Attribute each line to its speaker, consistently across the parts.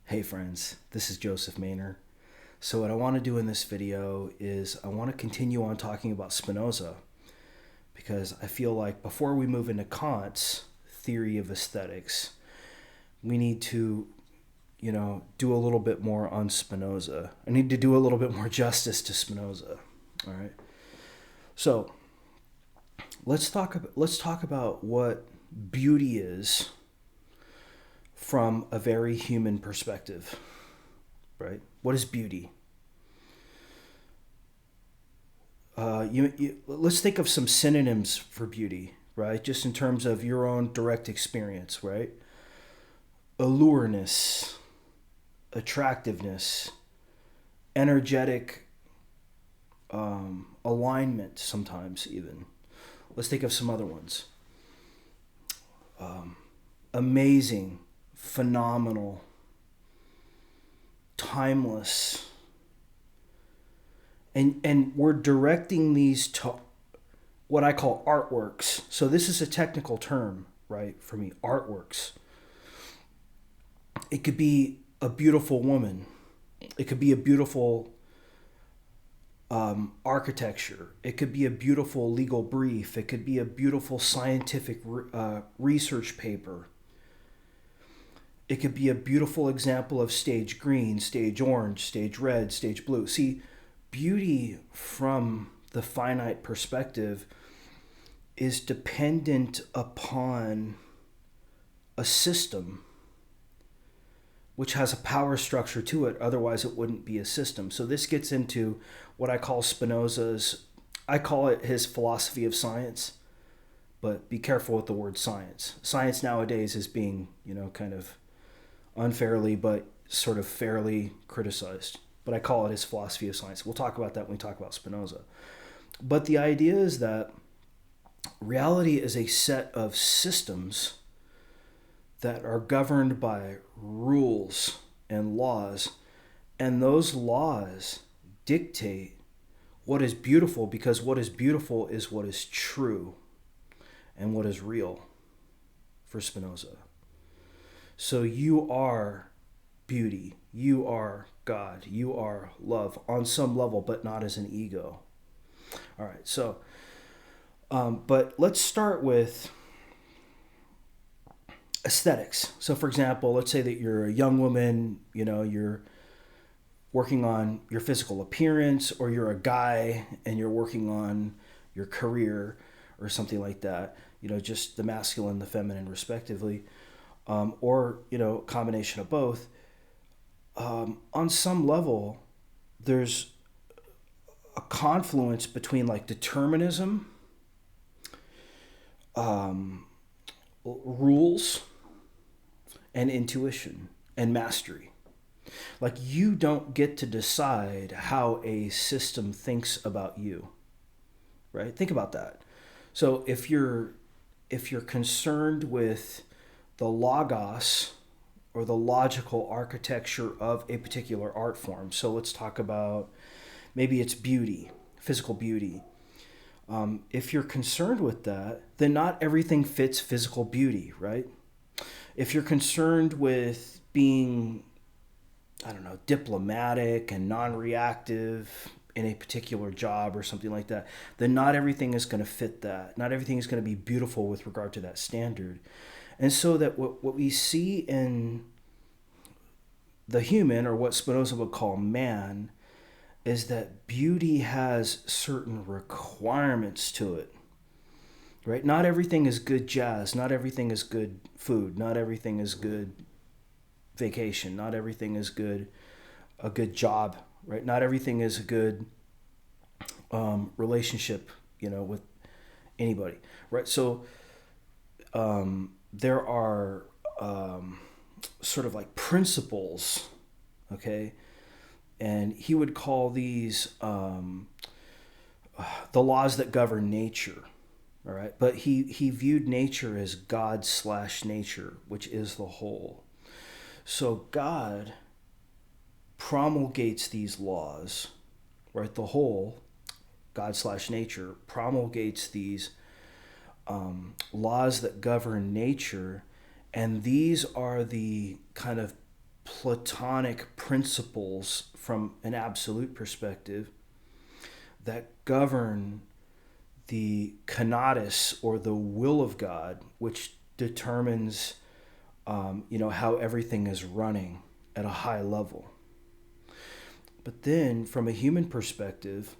Speaker 1: Hey friends, this is Joseph Maynor. So what I want to do in this video is I want to continue on talking about Spinoza because I feel like before we move into Kant's theory of aesthetics, we need to, do a little bit more on Spinoza. I need to do a little bit more justice to Spinoza. All right. So let's talk about what beauty is from a very human perspective, right? What is beauty? Let's think of some synonyms for beauty, right? Just in terms of your own direct experience, right? Allureness, attractiveness, energetic alignment, sometimes even. Let's think of some other ones. Amazing, phenomenal, timeless. And we're directing these to what I call artworks. So this is a technical term, right, for me, artworks. It could be a beautiful woman. It could be a beautiful architecture. It could be a beautiful legal brief. It could be a beautiful scientific research paper. It could be a beautiful example of stage green, stage orange, stage red, stage blue. See, beauty from the finite perspective is dependent upon a system which has a power structure to it. Otherwise, it wouldn't be a system. So this gets into what I call I call it his philosophy of science, but be careful with the word science. Science nowadays is being, kind of unfairly but sort of fairly criticized. But I call it his philosophy of science. We'll talk about that when we talk about Spinoza. But the idea is that reality is a set of systems that are governed by rules and laws, and those laws dictate what is beautiful, because what is beautiful is what is true and what is real for Spinoza. So you are beauty, you are God, you are love on some level, but not as an ego. All right, so, but let's start with aesthetics. So, for example, let's say that you're a young woman, you're working on your physical appearance, or you're a guy and you're working on your career or something like that, just the masculine, the feminine, respectively, or, combination of both. On some level, there's a confluence between like determinism, rules, and intuition and mastery. Like, you don't get to decide how a system thinks about you, right? Think about that. So if you're concerned with the logos or the logical architecture of a particular art form, so let's talk about maybe it's beauty, physical beauty. If you're concerned with that, then not everything fits physical beauty, right? If you're concerned with being, I don't know, diplomatic and non-reactive in a particular job or something like that, then not everything is going to fit that. Not everything is going to be beautiful with regard to that standard. And so that what we see in the human, or what Spinoza would call man, is that beauty has certain requirements to it, right? Not everything is good jazz. Not everything is good food. Not everything is good vacation. Not everything is a good job, right? Not everything is a good relationship, with anybody, right? So there are sort of like principles, okay? And he would call these the laws that govern nature. All right, but he viewed nature as God/nature, which is the whole. So God promulgates these laws, right? The whole, God/nature, promulgates these laws that govern nature, and these are the kind of Platonic principles from an absolute perspective that govern the kenosis, or the will of God, which determines, how everything is running at a high level. But then, from a human perspective,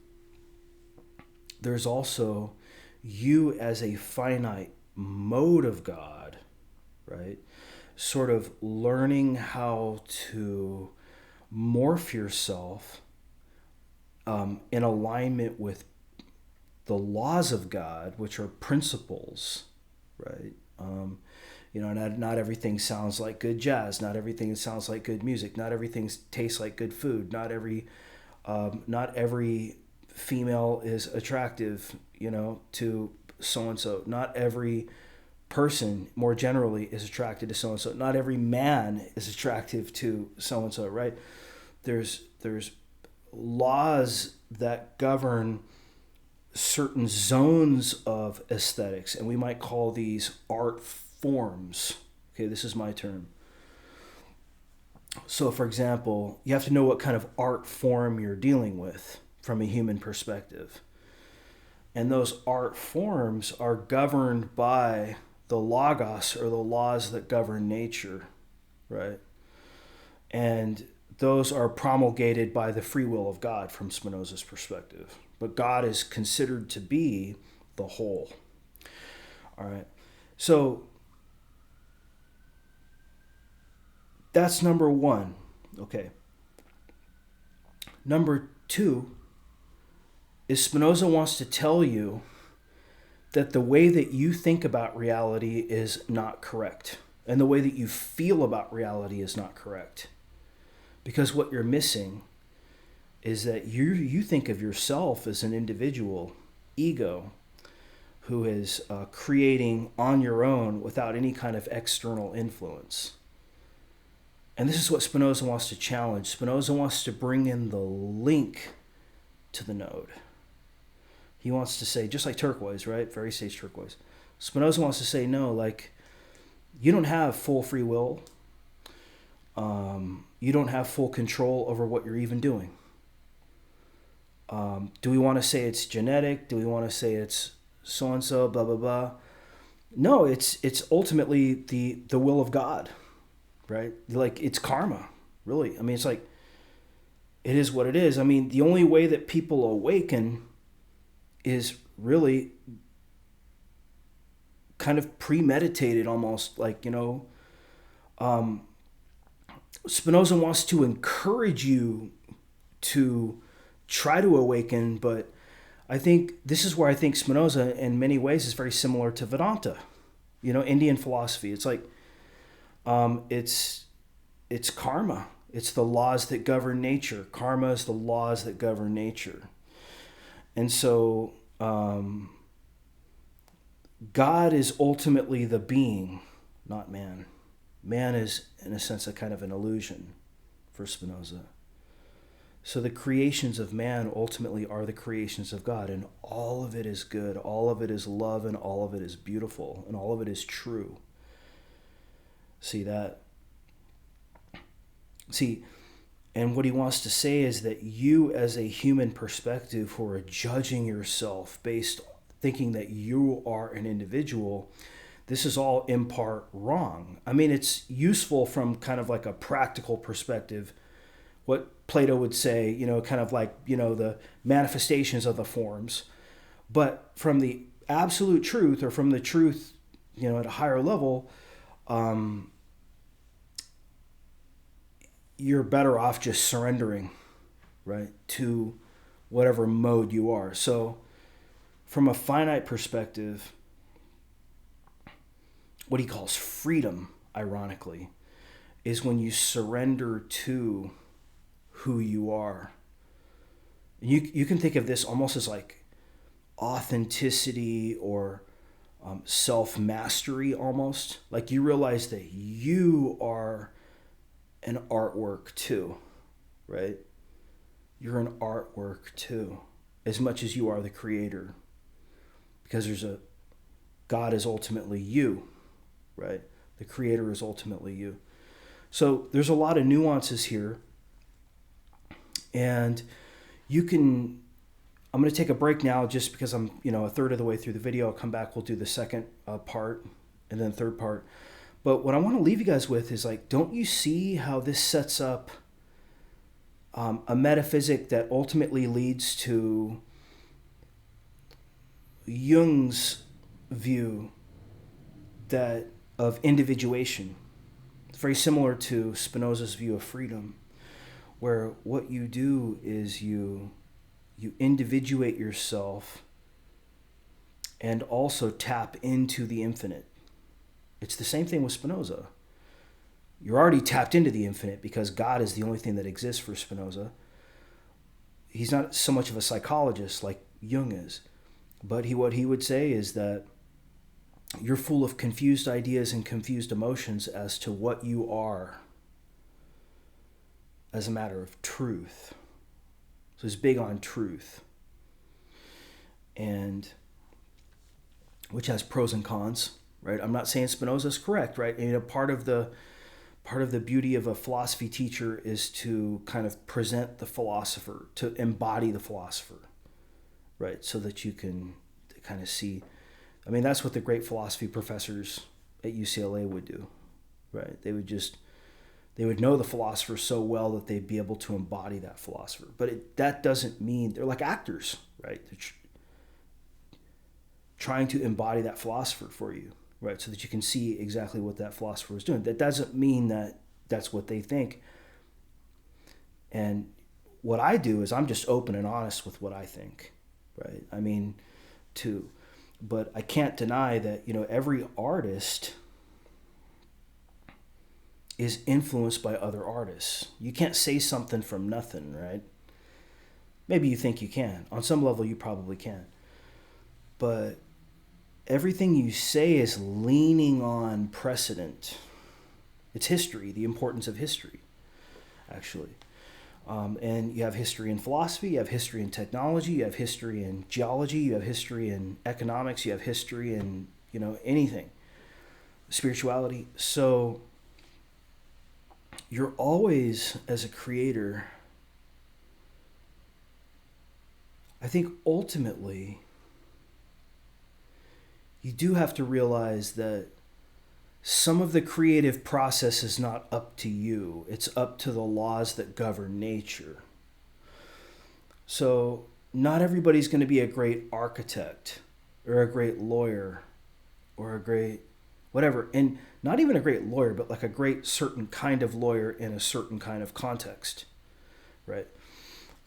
Speaker 1: there's also you as a finite mode of God, right? Sort of learning how to morph yourself in alignment with the laws of God, which are principles, right? Not everything sounds like good jazz. Not everything sounds like good music. Not everything tastes like good food. Not every female is attractive, to so and so. Not every person, more generally, is attracted to so and so. Not every man is attractive to so and so, right? There's laws that govern certain zones of aesthetics, and we might call these art forms. Okay, this is my term. So, for example, you have to know what kind of art form you're dealing with from a human perspective. And those art forms are governed by the logos, or the laws that govern nature, right? And those are promulgated by the free will of God from Spinoza's perspective. But God is considered to be the whole. All right. So that's number one. Okay. Number two is Spinoza wants to tell you that the way that you think about reality is not correct. And the way that you feel about reality is not correct. Because what you're missing is that you think of yourself as an individual ego who is creating on your own without any kind of external influence. And this is what Spinoza wants to challenge. Spinoza wants to bring in the link to the node. He wants to say, just like turquoise, right? Very sage turquoise. Spinoza wants to say, no, like, you don't have full free will. You don't have full control over what you're even doing. Do we want to say it's genetic? Do we want to say it's so-and-so, blah, blah, blah? No, it's ultimately the will of God, right? Like, it's karma, really. I mean, it's like, it is what it is. I mean, the only way that people awaken is really kind of premeditated, almost, like, Spinoza wants to encourage you to try to awaken, but I think this is where I think Spinoza in many ways is very similar to Vedanta, Indian philosophy. It's like, it's karma. It's the laws that govern nature. Karma is the laws that govern nature. And so God is ultimately the being, not man. Man is, in a sense, a kind of an illusion for Spinoza. So the creations of man ultimately are the creations of God, and all of it is good, all of it is love, and all of it is beautiful, and all of it is true. See, and what he wants to say is that you, as a human perspective, who are judging yourself based, thinking that you are an individual, this is all in part wrong. I mean, it's useful from kind of like a practical perspective, what Plato would say, kind of like, the manifestations of the forms. But from the absolute truth, or from the truth, at a higher level, you're better off just surrendering, right, to whatever mode you are. So from a finite perspective, what he calls freedom, ironically, is when you surrender to who you are. And you can think of this almost as like authenticity, or self-mastery almost. Like, you realize that you are an artwork too, right? You're an artwork too, as much as you are the creator. Because God is ultimately you, right? The creator is ultimately you. So there's a lot of nuances here. And I'm going to take a break now just because I'm, a third of the way through the video. I'll come back, we'll do the second part and then third part. But what I want to leave you guys with is like, don't you see how this sets up a metaphysic that ultimately leads to Jung's view of individuation? It's very similar to Spinoza's view of freedom, where what you do is you individuate yourself and also tap into the infinite. It's the same thing with Spinoza. You're already tapped into the infinite because God is the only thing that exists for Spinoza. He's not so much of a psychologist like Jung is, but what he would say is that you're full of confused ideas and confused emotions as to what you are as a matter of truth. So he's big on truth, and which has pros and cons, right? I'm not saying Spinoza's correct, right? Part of the beauty of a philosophy teacher is to kind of present the philosopher, to embody the philosopher, right? So that you can kind of see. That's what the great philosophy professors at UCLA would do, right? They would know the philosopher so well that they'd be able to embody that philosopher. But that doesn't mean they're like actors, right? They're trying to embody that philosopher for you, right? So that you can see exactly what that philosopher is doing. That doesn't mean that that's what they think. And what I do is I'm just open and honest with what I think, right? But I can't deny that, every artist is influenced by other artists. You can't say something from nothing, right? Maybe you think you can. On some level, you probably can. But everything you say is leaning on precedent. It's history, the importance of history, actually. And you have history in philosophy, you have history in technology, you have history in geology, you have history in economics, you have history in, anything. Spirituality. So you're always, as a creator, I think ultimately, you do have to realize that some of the creative process is not up to you. It's up to the laws that govern nature. So not everybody's going to be a great architect or a great lawyer or a great whatever. And not even a great lawyer, but like a great certain kind of lawyer in a certain kind of context, right?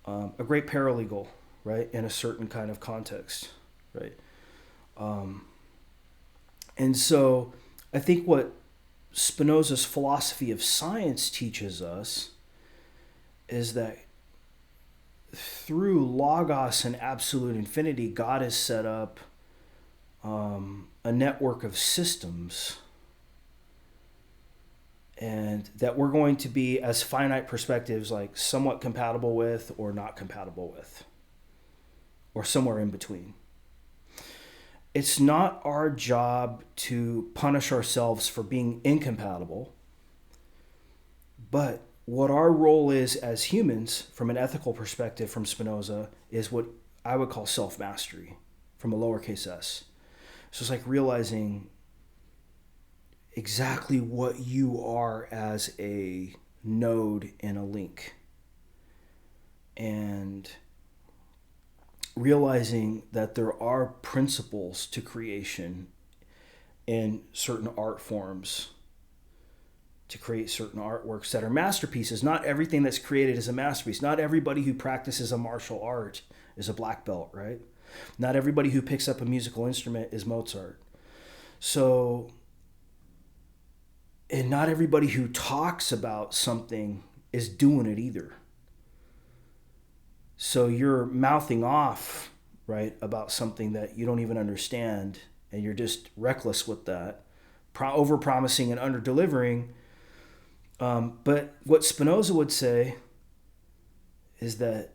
Speaker 1: A great paralegal, right? In a certain kind of context, right? And so I think what Spinoza's philosophy of science teaches us is that through logos and absolute infinity, God has set up a network of systems, and that we're going to be, as finite perspectives, like somewhat compatible with or not compatible with, or somewhere in between. It's not our job to punish ourselves for being incompatible, but what our role is as humans, from an ethical perspective from Spinoza, is what I would call self-mastery, from a lowercase s. So it's like realizing exactly what you are as a node in a link, and realizing that there are principles to creation in certain art forms to create certain artworks that are masterpieces. Not everything that's created is a masterpiece. Not everybody who practices a martial art is a black belt, right? Not everybody who picks up a musical instrument is Mozart. So, and not everybody who talks about something is doing it either. So you're mouthing off, right, about something that you don't even understand, and you're just reckless with that, over-promising and under-delivering. But what Spinoza would say is that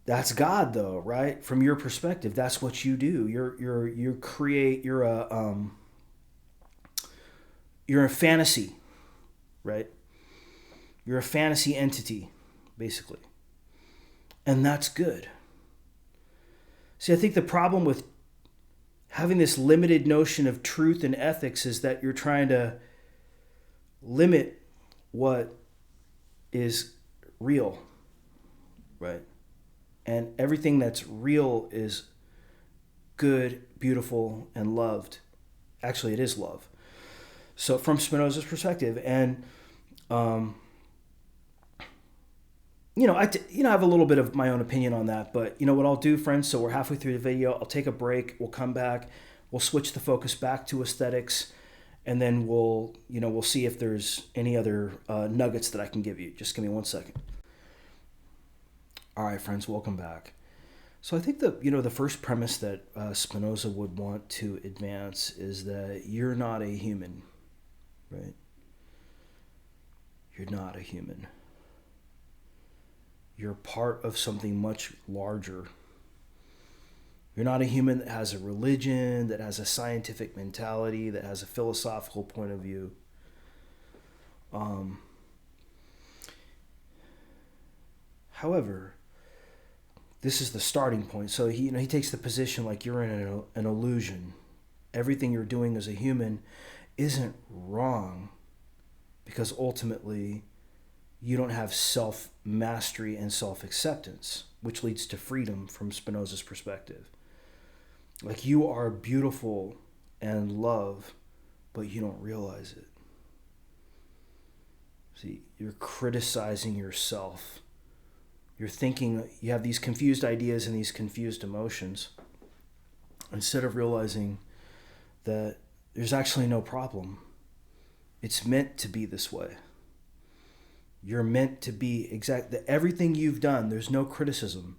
Speaker 1: that's God, though, right? From your perspective, that's what you do. You create. You're a fantasy, right? You're a fantasy entity, basically. And that's good. See, I think the problem with having this limited notion of truth and ethics is that you're trying to limit what is real, right? And everything that's real is good, beautiful, and loved. Actually, it is love. So from Spinoza's perspective, and I have a little bit of my own opinion on that, but what I'll do, friends, so we're halfway through the video, I'll take a break, we'll come back, we'll switch the focus back to aesthetics, and then we'll see if there's any other nuggets that I can give you. Just give me 1 second. All right, friends, welcome back. So I think the first premise that Spinoza would want to advance is that you're not a human, right? You're not a human. You're part of something much larger. You're not a human that has a religion, that has a scientific mentality, that has a philosophical point of view. However, this is the starting point. So he takes the position like you're in an illusion. Everything you're doing as a human isn't wrong, because ultimately you don't have self-mastery and self-acceptance, which leads to freedom from Spinoza's perspective. Like, you are beautiful and love, but you don't realize it. See, you're criticizing yourself. You're thinking, you have these confused ideas and these confused emotions, instead of realizing that there's actually no problem. It's meant to be this way. You're meant to be everything you've done, there's no criticism,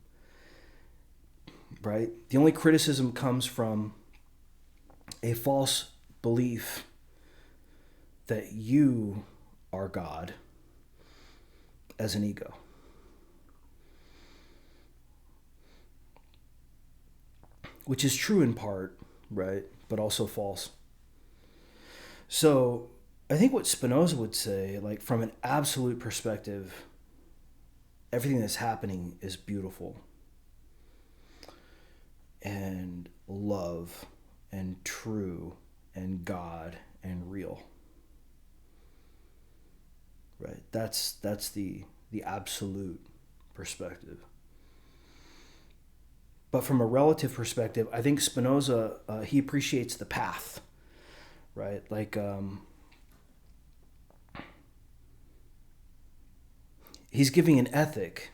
Speaker 1: right? The only criticism comes from a false belief that you are God as an ego. Which is true in part, right? But also false. So I think what Spinoza would say, like from an absolute perspective, everything that's happening is beautiful and love and true and God and real. Right? That's the absolute perspective. But from a relative perspective, I think Spinoza, he appreciates the path, right? Like, he's giving an ethic.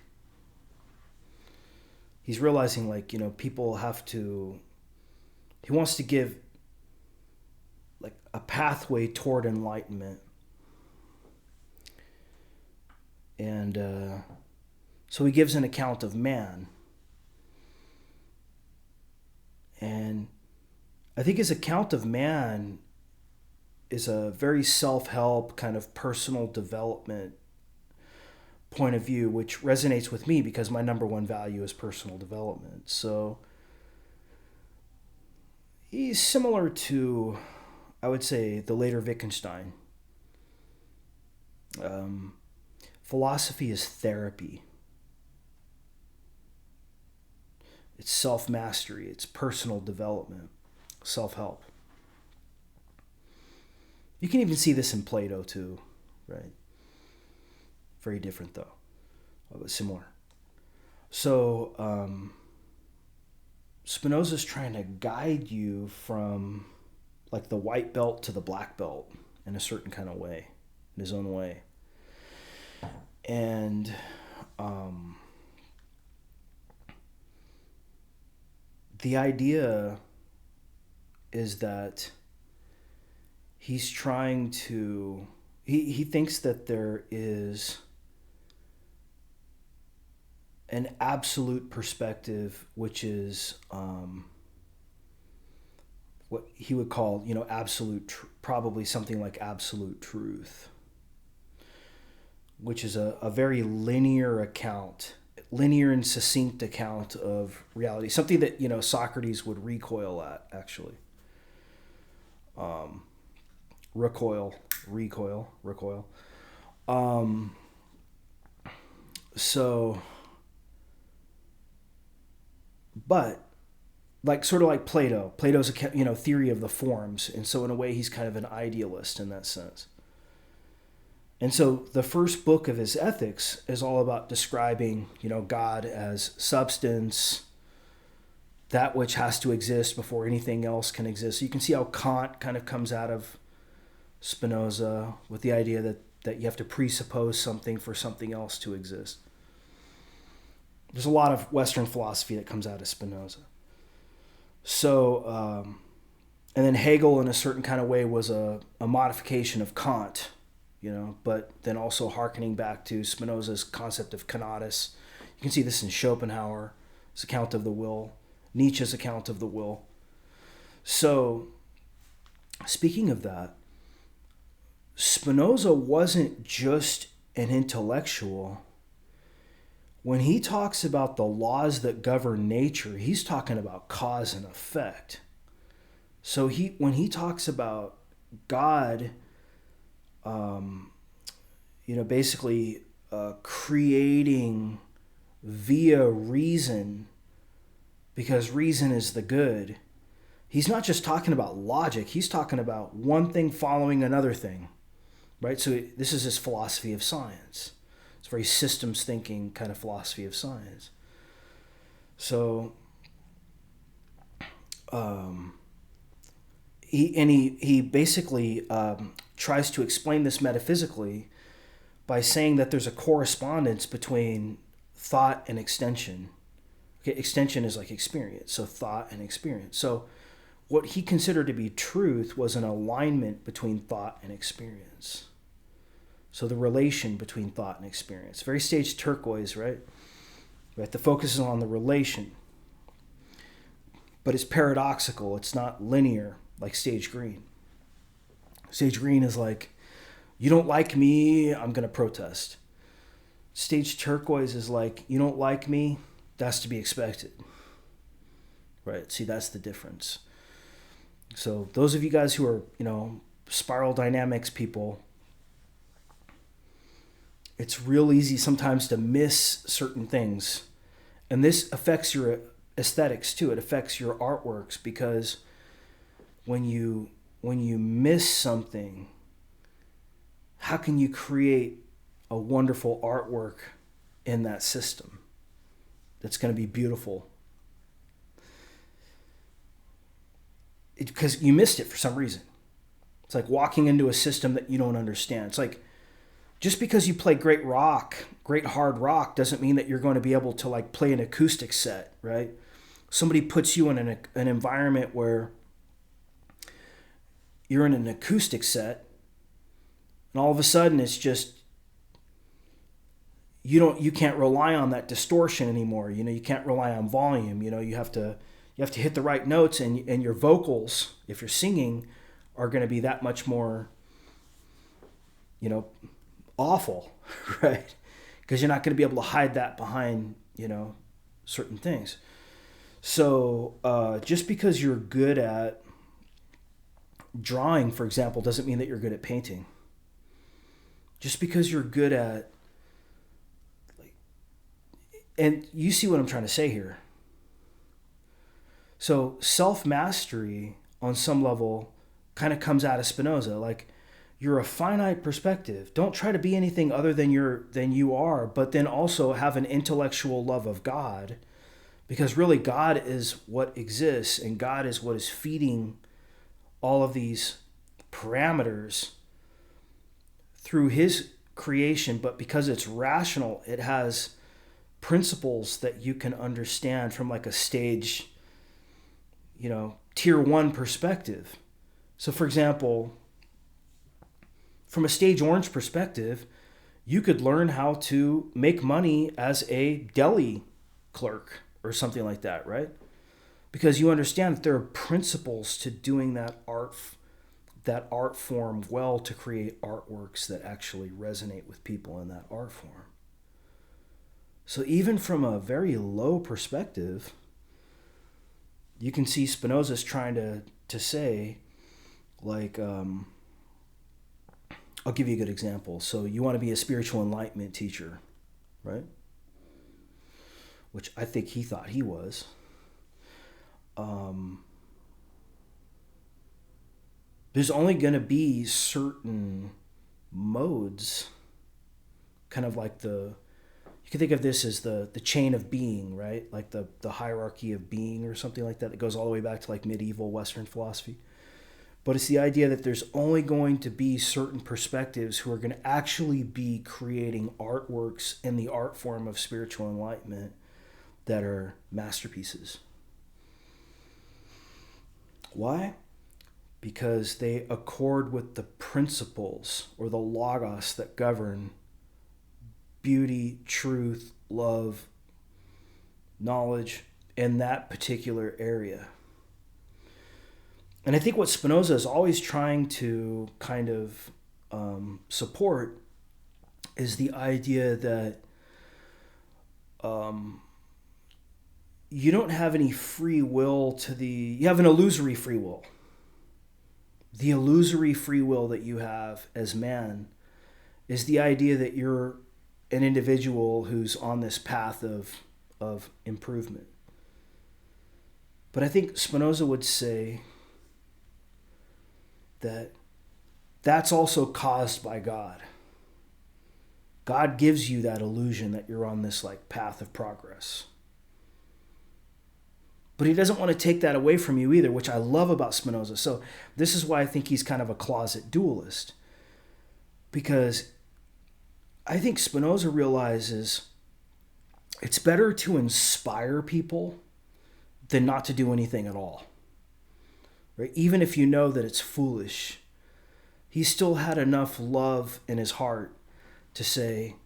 Speaker 1: He's realizing, like, people have to, he wants to give, like, a pathway toward enlightenment. And so he gives an account of man. And I think his account of man is a very self-help kind of personal development point of view, which resonates with me because my number one value is personal development. So he's similar to, I would say, the later Wittgenstein. Philosophy is therapy. It's self-mastery. It's personal development, self-help. You can even see this in Plato too, right? Very different though, but similar. So Spinoza's trying to guide you from like the white belt to the black belt in a certain kind of way, in his own way. And the idea is that he's trying to, he thinks that there is an absolute perspective, which is what he would call, absolute, probably something like absolute truth, which is a very linear and succinct account of reality. Something that, Socrates would recoil at, actually. Recoil. Um, so, but like sort of like Plato's theory of the forms, and so in a way he's kind of an idealist in that sense. And so the first book of his ethics is all about describing, God as substance, that which has to exist before anything else can exist. So you can see how Kant kind of comes out of Spinoza with the idea that you have to presuppose something for something else to exist. There's a lot of Western philosophy that comes out of Spinoza. So, and then Hegel, in a certain kind of way, was a modification of Kant, but then also hearkening back to Spinoza's concept of conatus. You can see this in Schopenhauer's account of the will, Nietzsche's account of the will. So, speaking of that, Spinoza wasn't just an intellectual. When he talks about the laws that govern nature, he's talking about cause and effect. So when he talks about God, basically creating via reason, because reason is the good, he's not just talking about logic, he's talking about one thing following another thing, right? So this is his philosophy of science. It's a very systems thinking kind of philosophy of science. So he basically tries to explain this metaphysically by saying that there's a correspondence between thought and extension. Okay, extension is like experience, so thought and experience. So what he considered to be truth was an alignment between thought and experience. So the relation between thought and experience. Very stage turquoise, right? Right. The focus is on the relation. But it's paradoxical. It's not linear like stage green. Stage green is like, you don't like me, I'm going to protest. Stage turquoise is like, you don't like me, that's to be expected. Right? See, that's the difference. So those of you guys who are, spiral dynamics people, it's real easy sometimes to miss certain things. And this affects your aesthetics too. It affects your artworks, because when you miss something, how can you create a wonderful artwork in that system that's going to be beautiful? Because you missed it for some reason. It's like walking into a system that you don't understand. It's like, just because you play great hard rock, doesn't mean that you're going to be able to like play an acoustic set, right? Somebody puts you in an environment where you're in an acoustic set, and all of a sudden it's just, you can't rely on that distortion anymore. You can't rely on volume. You have to hit the right notes, and your vocals, if you're singing, are going to be that much more, awful, right? Because you're not going to be able to hide that behind, certain things. So just because you're good at drawing, for example, doesn't mean that you're good at painting. Just because you're good at, and you see what I'm trying to say here. So self-mastery on some level kind of comes out of Spinoza. Like, you're a finite perspective. Don't try to be anything other than you are, but then also have an intellectual love of God, because really God is what exists, and God is what is feeding all of these parameters through his creation. But because it's rational, it has principles that you can understand from like a stage, tier 1 perspective. So for example, from a stage orange perspective, you could learn how to make money as a deli clerk or something like that, right? Because you understand that there are principles to doing that art form well, to create artworks that actually resonate with people in that art form. So even from a very low perspective, you can see Spinoza's trying to say, like, I'll give you a good example. So you want to be a spiritual enlightenment teacher, right? Which I think he thought he was. There's only going to be certain modes, kind of like you can think of this as the chain of being, right? Like the hierarchy of being or something like that. That goes all the way back to like medieval Western philosophy. But it's the idea that there's only going to be certain perspectives who are going to actually be creating artworks in the art form of spiritual enlightenment that are masterpieces. Why? Because they accord with the principles or the logos that govern beauty, truth, love, knowledge in that particular area. And I think what Spinoza is always trying to kind of support is the idea that you don't have any free will you have an illusory free will. The illusory free will that you have as man is the idea that you're an individual who's on this path of improvement. But I think Spinoza would say that that's also caused by God. God gives you that illusion that you're on this like path of progress. But he doesn't want to take that away from you either, which I love about Spinoza. So this is why I think he's kind of a closet dualist. Because I think Spinoza realizes it's better to inspire people than not to do anything at all. Right? Even if you know that it's foolish, he still had enough love in his heart to say,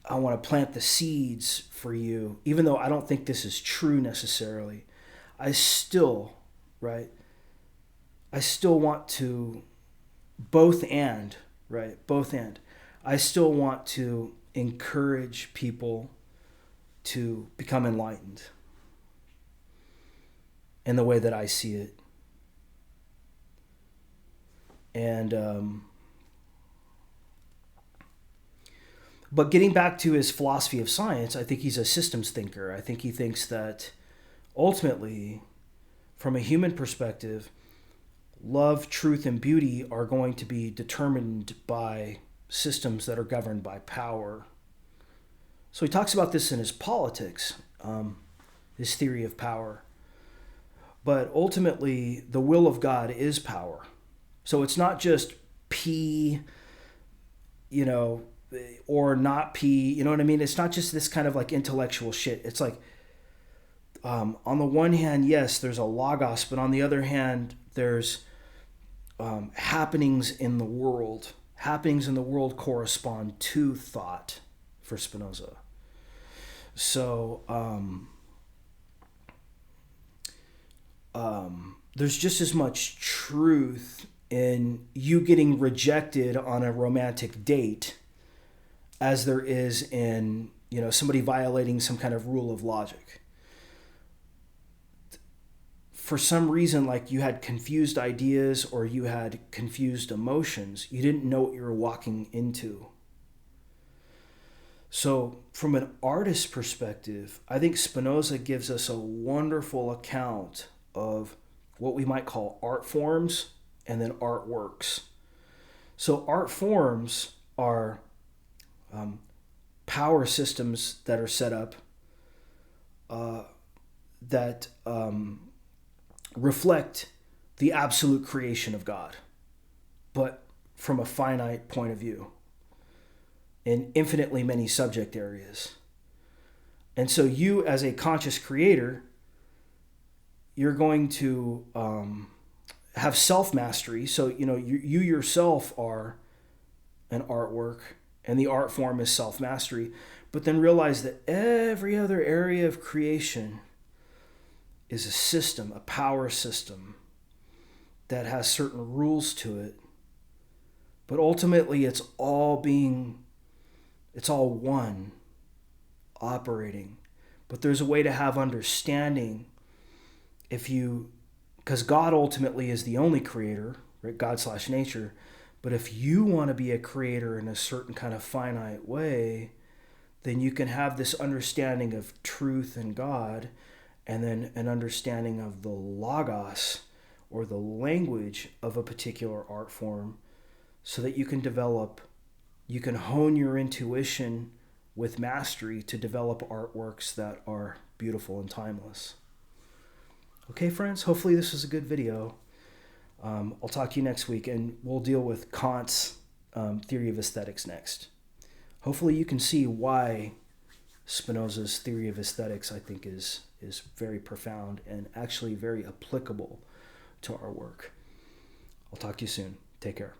Speaker 1: I want to plant the seeds for you, even though I don't think this is true necessarily. I still want to both and. I still want to encourage people to become enlightened in the way that I see it. And but getting back to his philosophy of science, I think he's a systems thinker. I think he thinks that ultimately, from a human perspective, love, truth, and beauty are going to be determined by systems that are governed by power. So he talks about this in his politics, his theory of power. But ultimately, the will of God is power. So it's not just P, or not P, you know what I mean? It's not just this kind of like intellectual shit. It's like, on the one hand, yes, there's a logos, but on the other hand, there's happenings in the world. Happenings in the world correspond to thought for Spinoza. So there's just as much truth in you getting rejected on a romantic date as there is in, somebody violating some kind of rule of logic. For some reason, like you had confused ideas or you had confused emotions, you didn't know what you were walking into. So from an artist's perspective, I think Spinoza gives us a wonderful account of what we might call art forms and then artworks. So art forms are power systems that are set up that reflect the absolute creation of God, but from a finite point of view in infinitely many subject areas. And so you, as a conscious creator, you're going to have self-mastery. So, you yourself are an artwork, and the art form is self-mastery. But then realize that every other area of creation is a system, a power system that has certain rules to it. But ultimately, it's all one, operating. But there's a way to have understanding because God ultimately is the only creator, right? God/nature. But if you want to be a creator in a certain kind of finite way, then you can have this understanding of truth and God, and then an understanding of the logos, or the language of a particular art form, so that you can hone your intuition with mastery to develop artworks that are beautiful and timeless. Okay, friends, hopefully this was a good video. I'll talk to you next week, and we'll deal with Kant's theory of aesthetics next. Hopefully you can see why Spinoza's theory of aesthetics, I think, is very profound and actually very applicable to our work. I'll talk to you soon. Take care.